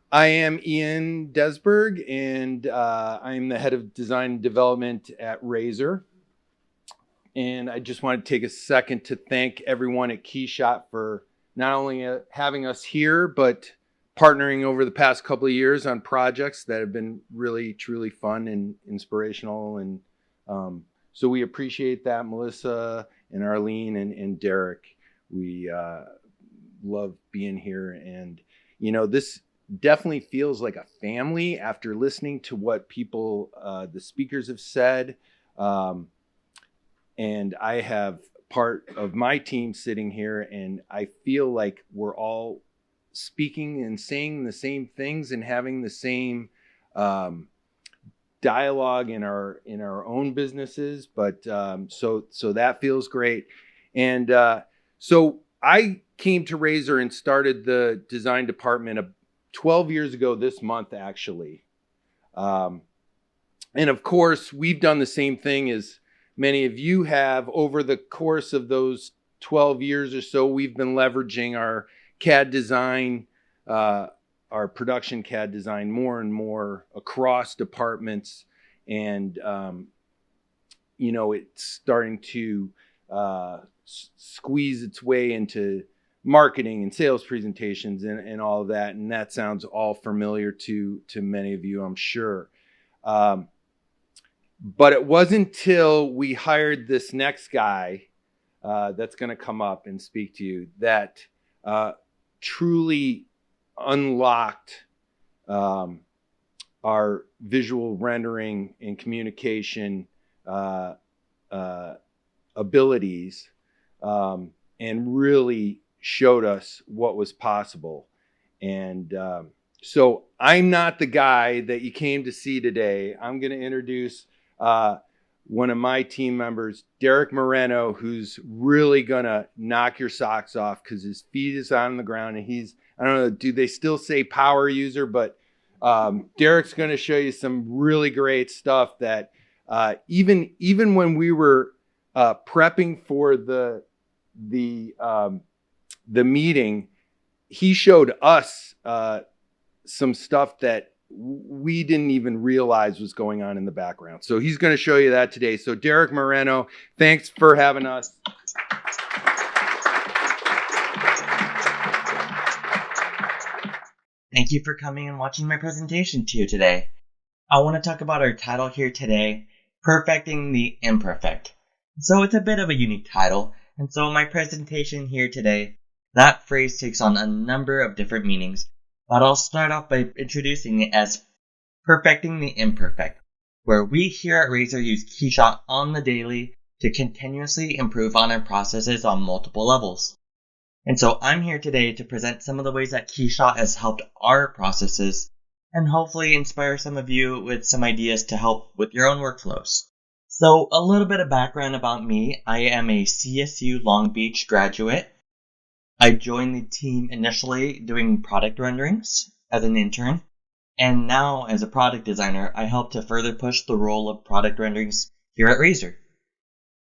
I am Ian Desberg, and I'm the head of design and development at Razer. And I just want to take a second to thank everyone at KeyShot for not only having us here, but partnering over the past couple of years on projects that have been really, truly fun and inspirational. And so we appreciate that, Melissa and Arlene and Derek. We love being here. And, this definitely feels like a family after listening to what the speakers have said. And I have part of my team sitting here, and I feel like we're all speaking and saying the same things and having the same dialogue in our own businesses. But so that feels great. And so I came to Razer and started the design department 12 years ago this month, actually. And of course, we've done the same thing as many of you have over the course of those 12 years or so. We've been leveraging our CAD design, our production CAD design more and more across departments. And, it's starting to squeeze its way into marketing and sales presentations and all of that. And that sounds all familiar to many of you, I'm sure. But it wasn't until we hired this next guy that's going to come up and speak to you that truly unlocked our visual rendering and communication abilities and really showed us what was possible. And so I'm not the guy that you came to see today. I'm going to introduce one of my team members, Derick Moreno, who's really going to knock your socks off because his feet is on the ground. And he's, I don't know, do they still say power user? But Derick's going to show you some really great stuff that even when we were prepping for the meeting, he showed us some stuff that we didn't even realize was going on in the background. So he's going to show you that today. So Derick Moreno, thanks for having us. Thank you for coming and watching my presentation to you today. I want to talk about our title here today, Perfecting the Imperfect. So it's a bit of a unique title, and so my presentation here today, that phrase takes on a number of different meanings, but I'll start off by introducing it as Perfecting the Imperfect, where we here at Razer use KeyShot on the daily to continuously improve on our processes on multiple levels. And so I'm here today to present some of the ways that KeyShot has helped our processes and hopefully inspire some of you with some ideas to help with your own workflows. So a little bit of background about me. I am a CSU Long Beach graduate. I joined the team initially doing product renderings as an intern, and now as a product designer, I help to further push the role of product renderings here at Razer.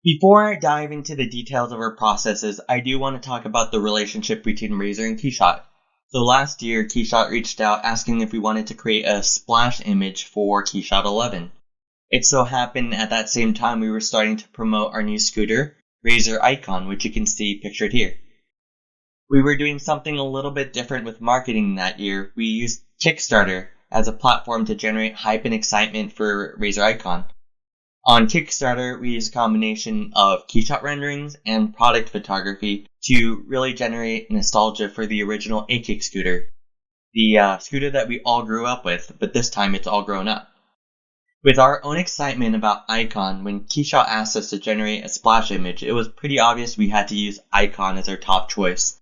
Before I dive into the details of our processes, I do want to talk about the relationship between Razer and KeyShot. So last year, KeyShot reached out asking if we wanted to create a splash image for KeyShot 11. It so happened at that same time we were starting to promote our new scooter, Razer Icon, which you can see pictured here. We were doing something a little bit different with marketing that year. We used Kickstarter as a platform to generate hype and excitement for Razer Icon. On Kickstarter, we used a combination of KeyShot renderings and product photography to really generate nostalgia for the original A-Kick scooter, the scooter that we all grew up with, but this time it's all grown up. With our own excitement about Icon, when KeyShot asked us to generate a splash image, it was pretty obvious we had to use Icon as our top choice.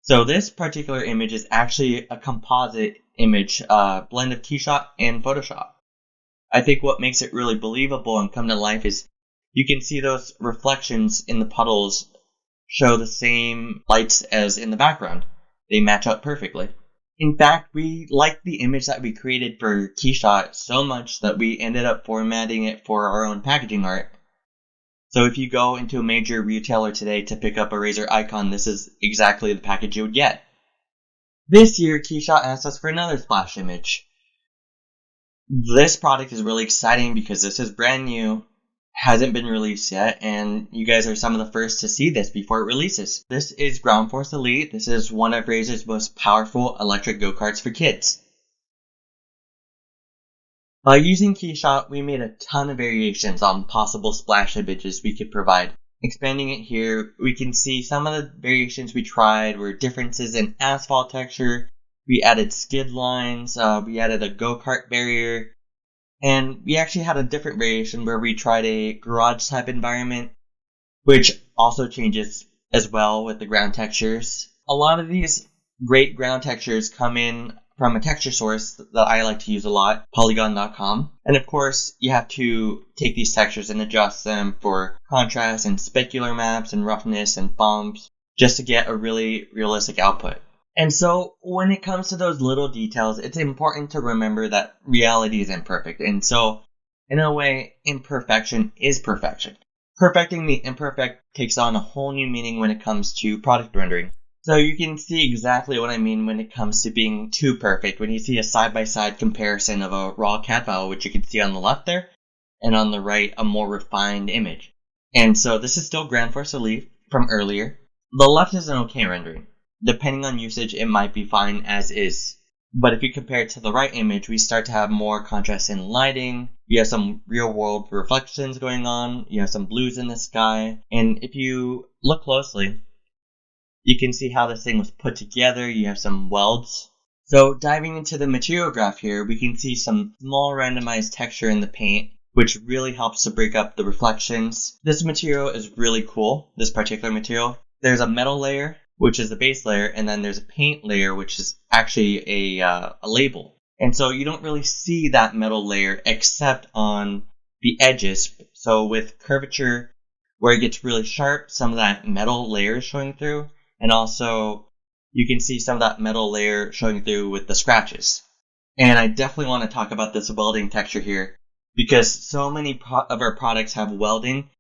So this particular image is actually a composite image, blend of KeyShot and Photoshop. I think what makes it really believable and come to life is you can see those reflections in the puddles show the same lights as in the background. They match up perfectly. In fact, we liked the image that we created for KeyShot so much that we ended up formatting it for our own packaging art. So if you go into a major retailer today to pick up a Razer Icon, this is exactly the package you would get. This year, KeyShot asked us for another splash image. This product is really exciting because this is brand new, hasn't been released yet, and you guys are some of the first to see this before it releases. This is Ground Force Elite. This is one of Razor's most powerful electric go-karts for kids. By using KeyShot, we made a ton of variations on possible splash images we could provide. Expanding it here, we can see some of the variations we tried were differences in asphalt texture. We added skid lines, we added a go-kart barrier, and we actually had a different variation where we tried a garage type environment, which also changes as well with the ground textures. A lot of these great ground textures come in from a texture source that I like to use a lot, polygon.com. And of course, you have to take these textures and adjust them for contrast and specular maps and roughness and bumps just to get a really realistic output. And so when it comes to those little details, it's important to remember that reality is imperfect. And so in a way, imperfection is perfection. Perfecting the imperfect takes on a whole new meaning when it comes to product rendering. So you can see exactly what I mean when it comes to being too perfect. When you see a side-by-side comparison of a raw CAD file, which you can see on the left there, and on the right, a more refined image. And so this is still Ground Force Elite from earlier. The left is an okay rendering. Depending on usage, it might be fine as is. But if you compare it to the right image, we start to have more contrast in lighting. You have some real-world reflections going on. You have some blues in the sky. And if you look closely, you can see how this thing was put together. You have some welds. So diving into the material graph here, we can see some small randomized texture in the paint, which really helps to break up the reflections. This material is really cool, this particular material. There's a metal layer, which is the base layer, and then there's a paint layer, which is actually a label. And so you don't really see that metal layer except on the edges. So with curvature, where it gets really sharp, some of that metal layer is showing through. And also, you can see some of that metal layer showing through with the scratches. And I definitely want to talk about this welding texture here, because so many of our products have welding.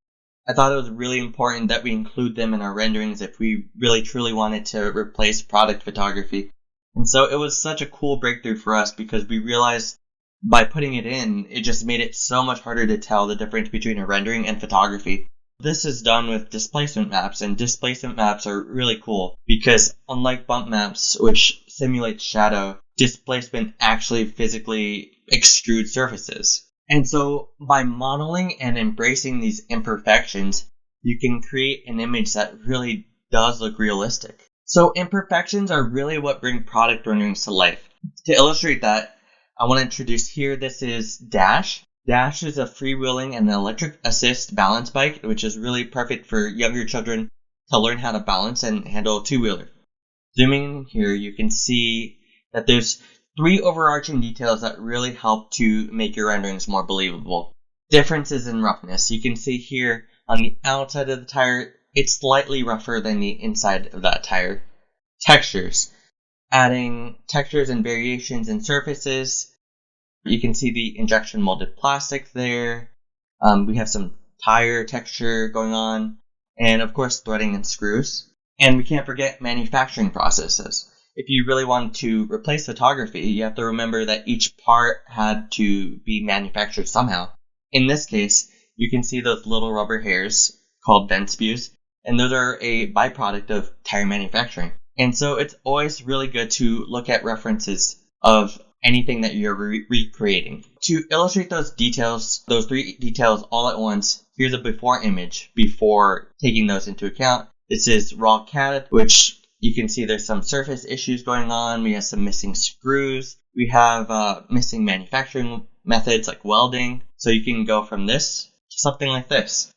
I thought it was really important that we include them in our renderings if we really truly wanted to replace product photography. And so it was such a cool breakthrough for us because we realized by putting it in, it just made it so much harder to tell the difference between a rendering and photography. This is done with displacement maps, and displacement maps are really cool because unlike bump maps, which simulate shadow, displacement actually physically extrudes surfaces. And so by modeling and embracing these imperfections, you can create an image that really does look realistic. So imperfections are really what bring product renderings to life. To illustrate that, I want to introduce here, this is Dash. Dash is a freewheeling and electric assist balance bike, which is really perfect for younger children to learn how to balance and handle a two-wheeler. Zooming in here, you can see that there's 3 overarching details that really help to make your renderings more believable. Differences in roughness. You can see here on the outside of the tire, it's slightly rougher than the inside of that tire. Textures. Adding textures and variations in surfaces. You can see the injection molded plastic there. We have some tire texture going on. And of course, threading and screws. And we can't forget manufacturing processes. If you really want to replace photography, you have to remember that each part had to be manufactured somehow. In this case, you can see those little rubber hairs called vent spews, and those are a byproduct of tire manufacturing. And so it's always really good to look at references of anything that you're recreating. To illustrate those details, those 3 details all at once, here's a before image before taking those into account. This is raw CAD, which you can see there's some surface issues going on. We have some missing screws. We have missing manufacturing methods like welding. So you can go from this to something like this.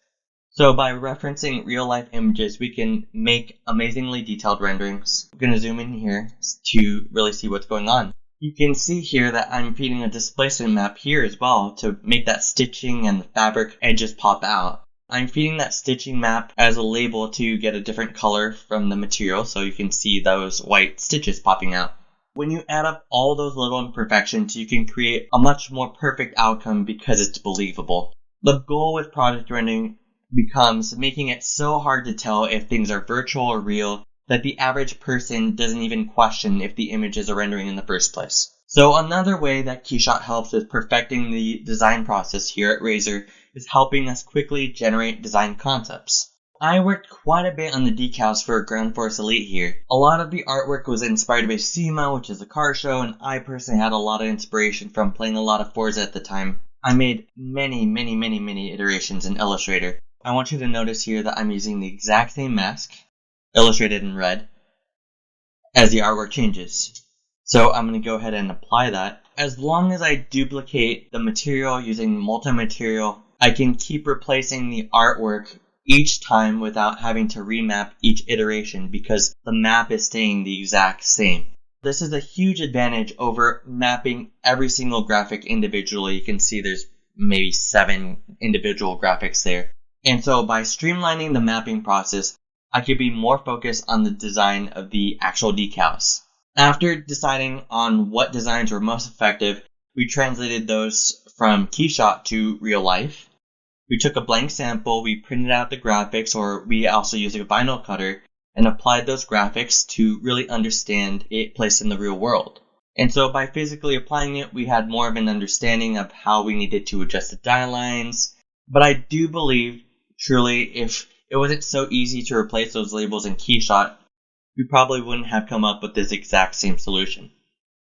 So by referencing real life images, we can make amazingly detailed renderings. I'm going to zoom in here to really see what's going on. You can see here that I'm feeding a displacement map here as well to make that stitching and the fabric edges pop out. I'm feeding that stitching map as a label to get a different color from the material so you can see those white stitches popping out. When you add up all those little imperfections, you can create a much more perfect outcome because it's believable. The goal with product rendering becomes making it so hard to tell if things are virtual or real that the average person doesn't even question if the image is a rendering in the first place. So another way that KeyShot helps with perfecting the design process here at Razer is helping us quickly generate design concepts. I worked quite a bit on the decals for Ground Force Elite here. A lot of the artwork was inspired by SEMA, which is a car show, and I personally had a lot of inspiration from playing a lot of Forza at the time. I made many iterations in Illustrator. I want you to notice here that I'm using the exact same mask, illustrated in red, as the artwork changes. So I'm going to go ahead and apply that. As long as I duplicate the material using multi-material, I can keep replacing the artwork each time without having to remap each iteration because the map is staying the exact same. This is a huge advantage over mapping every single graphic individually. You can see there's maybe 7 individual graphics there. And so by streamlining the mapping process, I could be more focused on the design of the actual decals. After deciding on what designs were most effective, we translated those from KeyShot to real life. We took a blank sample, we printed out the graphics, or we also used a vinyl cutter, and applied those graphics to really understand it placed in the real world. And so by physically applying it, we had more of an understanding of how we needed to adjust the die lines. But I do believe, truly, if it wasn't so easy to replace those labels in KeyShot, we probably wouldn't have come up with this exact same solution.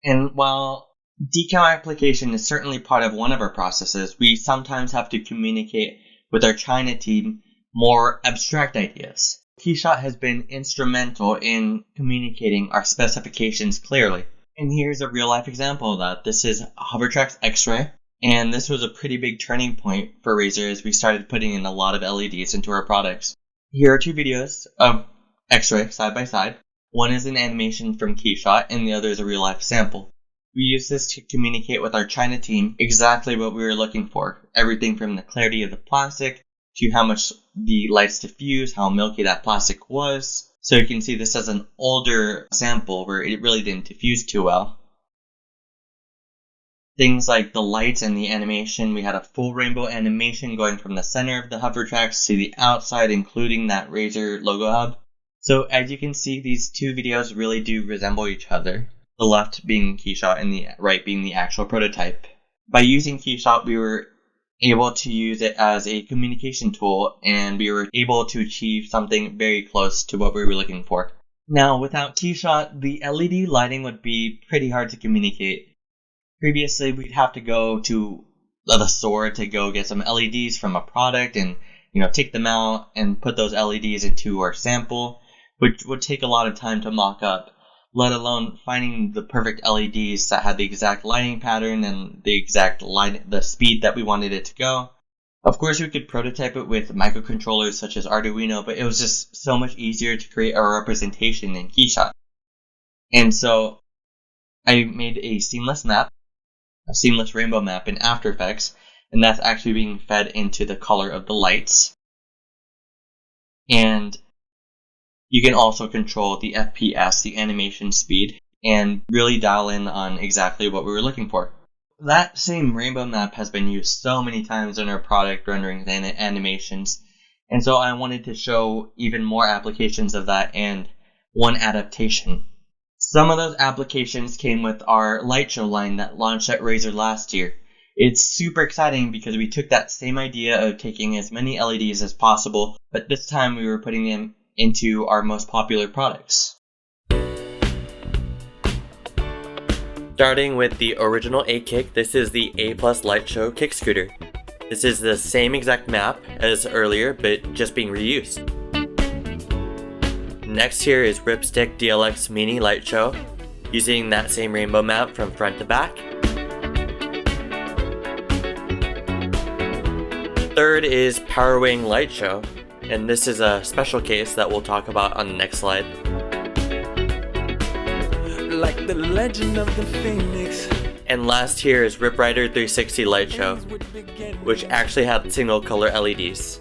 And while decal application is certainly part of one of our processes, we sometimes have to communicate with our China team more abstract ideas. KeyShot has been instrumental in communicating our specifications clearly. And here's a real life example of that. This is Hovertrax X-Ray, and this was a pretty big turning point for Razer as we started putting in a lot of LEDs into our products. Here are 2 videos of X-Ray side by side. One is an animation from KeyShot and the other is a real life sample. We use this to communicate with our China team exactly what we were looking for. Everything from the clarity of the plastic to how much the lights diffuse, how milky that plastic was. So you can see this as an older sample where it really didn't diffuse too well. Things like the lights and the animation, we had a full rainbow animation going from the center of the Hovertrax to the outside, including that Razer logo hub. So as you can see, these 2 videos really do resemble each other. The left being KeyShot and the right being the actual prototype. By using KeyShot, we were able to use it as a communication tool, and we were able to achieve something very close to what we were looking for. Now, without KeyShot, the LED lighting would be pretty hard to communicate. Previously, we'd have to go to the store to go get some LEDs from a product and, take them out and put those LEDs into our sample, which would take a lot of time to mock up, let alone finding the perfect LEDs that had the exact lighting pattern and the exact the speed that we wanted it to go. Of course, we could prototype it with microcontrollers such as Arduino, but it was just so much easier to create a representation in KeyShot. And so I made a seamless rainbow map in After Effects, and that's actually being fed into the color of the lights. And you can also control the FPS, the animation speed, and really dial in on exactly what we were looking for. That same rainbow map has been used so many times in our product renderings and animations, and so I wanted to show even more applications of that and one adaptation. Some of those applications came with our light show line that launched at Razer last year. It's super exciting because we took that same idea of taking as many LEDs as possible, but this time we were putting them into our most popular products. Starting with the original A-Kick, this is the A+ Light Show Kick Scooter. This is the same exact map as earlier, but just being reused. Next here is Ripstick DLX Mini Light Show, using that same rainbow map from front to back. Third is Powerwing Light Show, and this is a special case that we'll talk about on the next slide. Like the legend of the Phoenix. And last here is Rip Rider 360 Light Show, which actually had single color LEDs.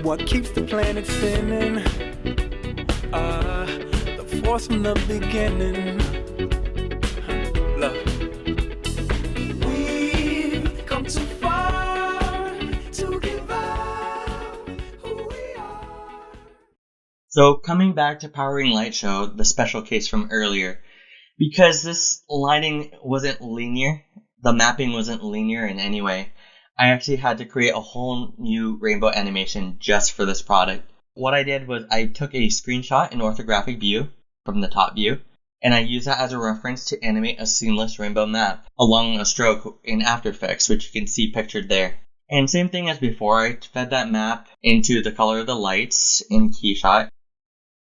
What keeps the planet spinning? The force from the beginning. Look. We've come too far to give up who we are. So coming back to Powering Light Show, the special case from earlier, because this lighting wasn't linear, the mapping wasn't linear in any way, I actually had to create a whole new rainbow animation just for this product. What I did was I took a screenshot in orthographic view from the top view, and I used that as a reference to animate a seamless rainbow map along a stroke in After Effects, which you can see pictured there. And same thing as before, I fed that map into the color of the lights in KeyShot.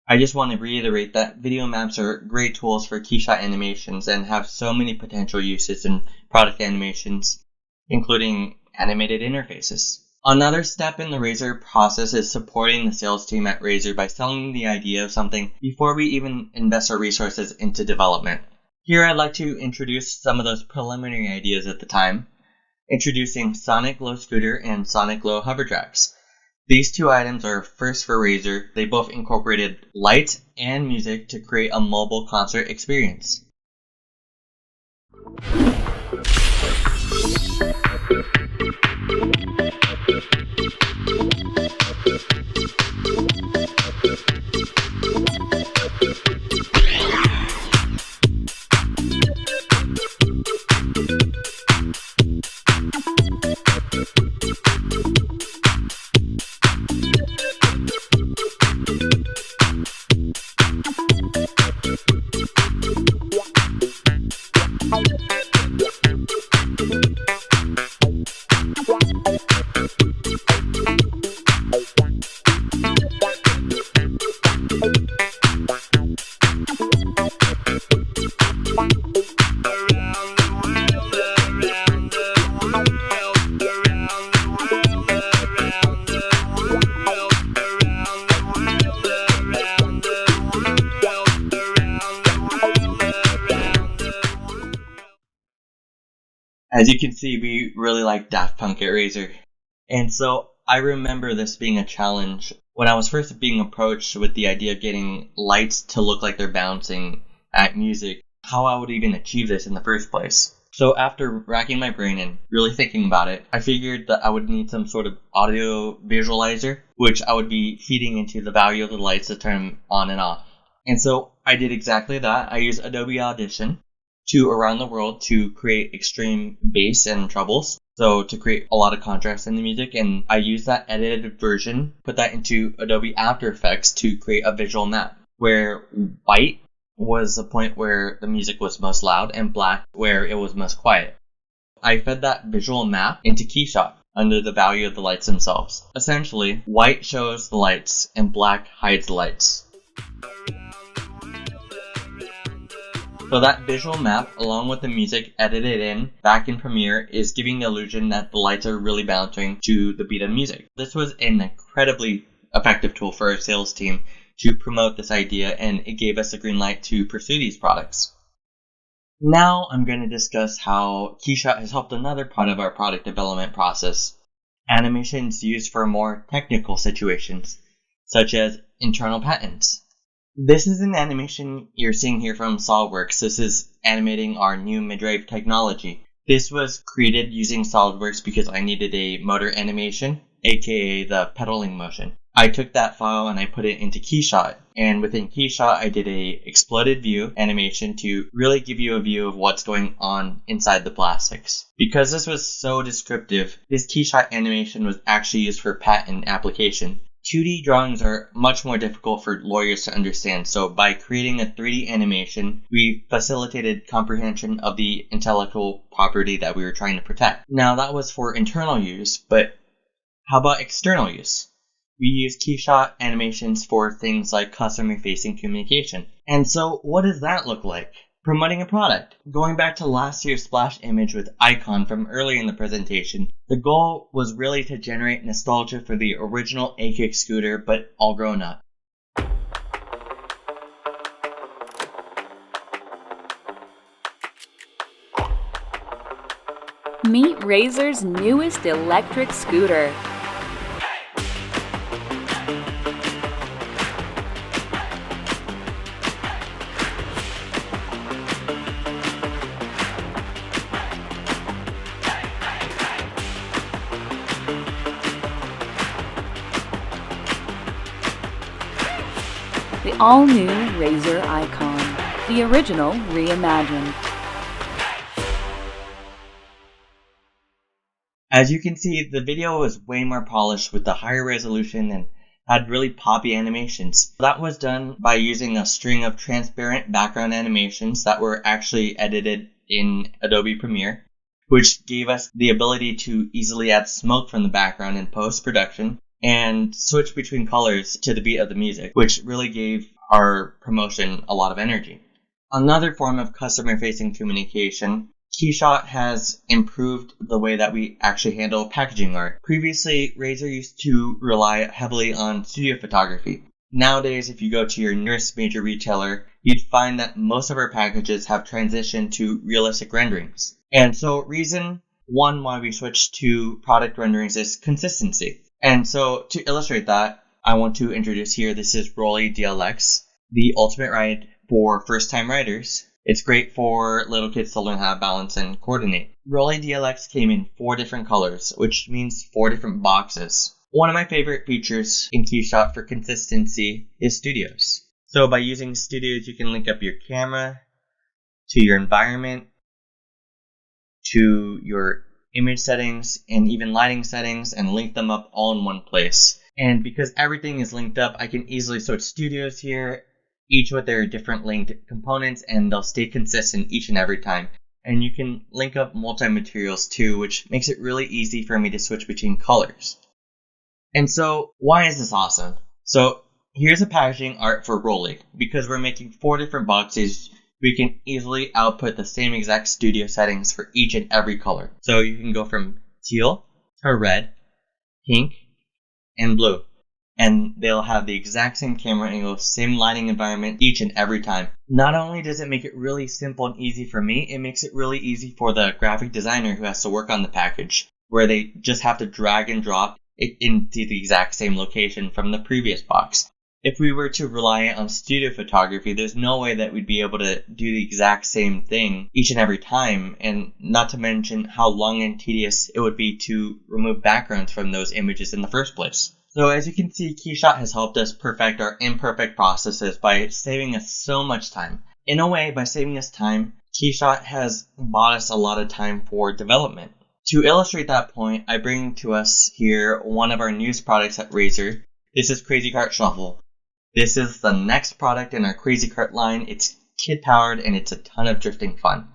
I just want to reiterate that video maps are great tools for KeyShot animations and have so many potential uses in product animations, including animated interfaces. Another step in the Razer process is supporting the sales team at Razer by selling the idea of something before we even invest our resources into development. Here I'd like to introduce some of those preliminary ideas at the time, introducing Sonic Glow Scooter and Sonic Glow Hover Tracks. These two items are first for Razer. They both incorporated light and music to create a mobile concert experience. As you can see, we really like Daft Punk at Razer. And so I remember this being a challenge when I was first being approached with the idea of getting lights to look like they're bouncing at music, how I would even achieve this in the first place. So after racking my brain and really thinking about it, I figured that I would need some sort of audio visualizer, which I would be feeding into the value of the lights to turn them on and off. And so I did exactly that. I used Adobe Audition to Around the World to create extreme bass and trebles, so to create a lot of contrast in the music, and I used that edited version, put that into Adobe After Effects to create a visual map, where white was the point where the music was most loud and black where it was most quiet. I fed that visual map into KeyShot under the value of the lights themselves. Essentially, white shows the lights and black hides the lights. So that visual map, along with the music edited in back in Premiere, is giving the illusion that the lights are really bouncing to the beat of music. This was an incredibly effective tool for our sales team to promote this idea, and it gave us a green light to pursue these products. Now I'm going to discuss how KeyShot has helped another part of our product development process, animations used for more technical situations, such as internal patents. This is an animation you're seeing here from SOLIDWORKS. This is animating our new midriff technology. This was created using SOLIDWORKS because I needed a motor animation, aka the pedaling motion. I took that file and I put it into KeyShot, and within KeyShot I did a exploded view animation to really give you a view of what's going on inside the plastics. Because this was so descriptive, this KeyShot animation was actually used for patent application. 2D drawings are much more difficult for lawyers to understand, so by creating a 3D animation, we facilitated comprehension of the intellectual property that we were trying to protect. Now that was for internal use, but how about external use? We use KeyShot animations for things like customer-facing communication. And so what does that look like? Promoting a product. Going back to last year's splash image with Icon from earlier in the presentation, the goal was really to generate nostalgia for the original A-Kick scooter, but all grown up. Meet Razer's newest electric scooter. the all-new Razor icon, the original reimagined. As you can see, the video was way more polished with the higher resolution and had really poppy animations. That was done by using a string of transparent background animations that were actually edited in Adobe Premiere, which gave us the ability to easily add smoke from the background in post-production and switch between colors to the beat of the music, which really gave our promotion a lot of energy. Another form of customer-facing communication, KeyShot has improved the way that we actually handle packaging art. Previously, Razor used to rely heavily on studio photography. Nowadays, if you go to your nearest major retailer, you'd find that most of our packages have transitioned to realistic renderings. And so reason one why we switched to product renderings is consistency. And so to illustrate that, I want to introduce here, this is Rolly DLX, the ultimate ride for first-time riders. It's great for little kids to learn how to balance and coordinate. Rolly DLX came in 4 different colors, which means 4 different boxes. One of my favorite features in KeyShot for consistency is studios. So by using studios, you can link up your camera to your environment, to your image settings, and even lighting settings, and link them up all in one place. And because everything is linked up, I can easily switch studios here, each with their different linked components, and they'll stay consistent each and every time. And you can link up multi-materials too, which makes it really easy for me to switch between colors. And so, why is this awesome? So, here's a packaging art for Rolly. Because we're making 4 different boxes, we can easily output the same exact studio settings for each and every color. So you can go from teal to red, pink, and blue. And they'll have the exact same camera angle, same lighting environment each and every time. Not only does it make it really simple and easy for me, it makes it really easy for the graphic designer who has to work on the package, where they just have to drag and drop it into the exact same location from the previous box. If we were to rely on studio photography, there's no way that we'd be able to do the exact same thing each and every time, and not to mention how long and tedious it would be to remove backgrounds from those images in the first place. So as you can see, KeyShot has helped us perfect our imperfect processes by saving us so much time. In a way, by saving us time, KeyShot has bought us a lot of time for development. To illustrate that point, I bring to us here one of our newest products at Razor. This is Crazy Cart Shuffle. This is the next product in our Crazy Cart line. It's kid-powered and it's a ton of drifting fun.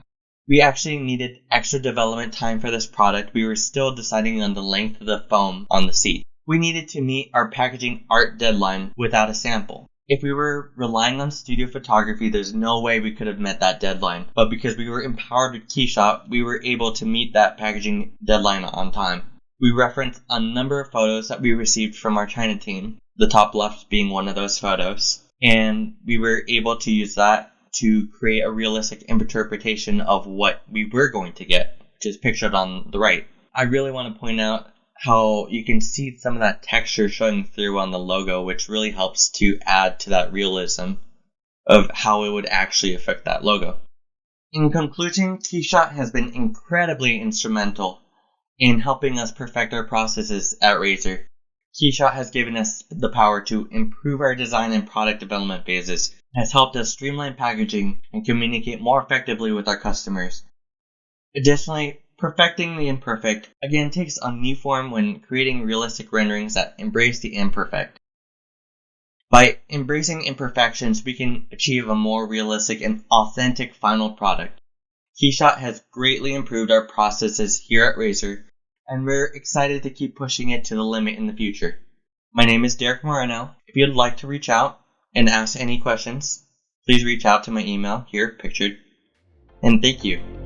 We actually needed extra development time for this product. We were still deciding on the length of the foam on the seat. We needed to meet our packaging art deadline without a sample. If we were relying on studio photography, there's no way we could have met that deadline. But because we were empowered with KeyShot, we were able to meet that packaging deadline on time. We referenced a number of photos that we received from our China team, the top left being one of those photos. And we were able to use that to create a realistic interpretation of what we were going to get, which is pictured on the right. I really want to point out how you can see some of that texture showing through on the logo, which really helps to add to that realism of how it would actually affect that logo. In conclusion, KeyShot has been incredibly instrumental in helping us perfect our processes at Razor. KeyShot has given us the power to improve our design and product development phases, has helped us streamline packaging and communicate more effectively with our customers. Additionally, perfecting the imperfect again takes a new form when creating realistic renderings that embrace the imperfect. By embracing imperfections, we can achieve a more realistic and authentic final product. KeyShot has greatly improved our processes here at Razor, and we're excited to keep pushing it to the limit in the future. My name is Derick Moreno. If you'd like to reach out and ask any questions, please reach out to my email here pictured. And thank you.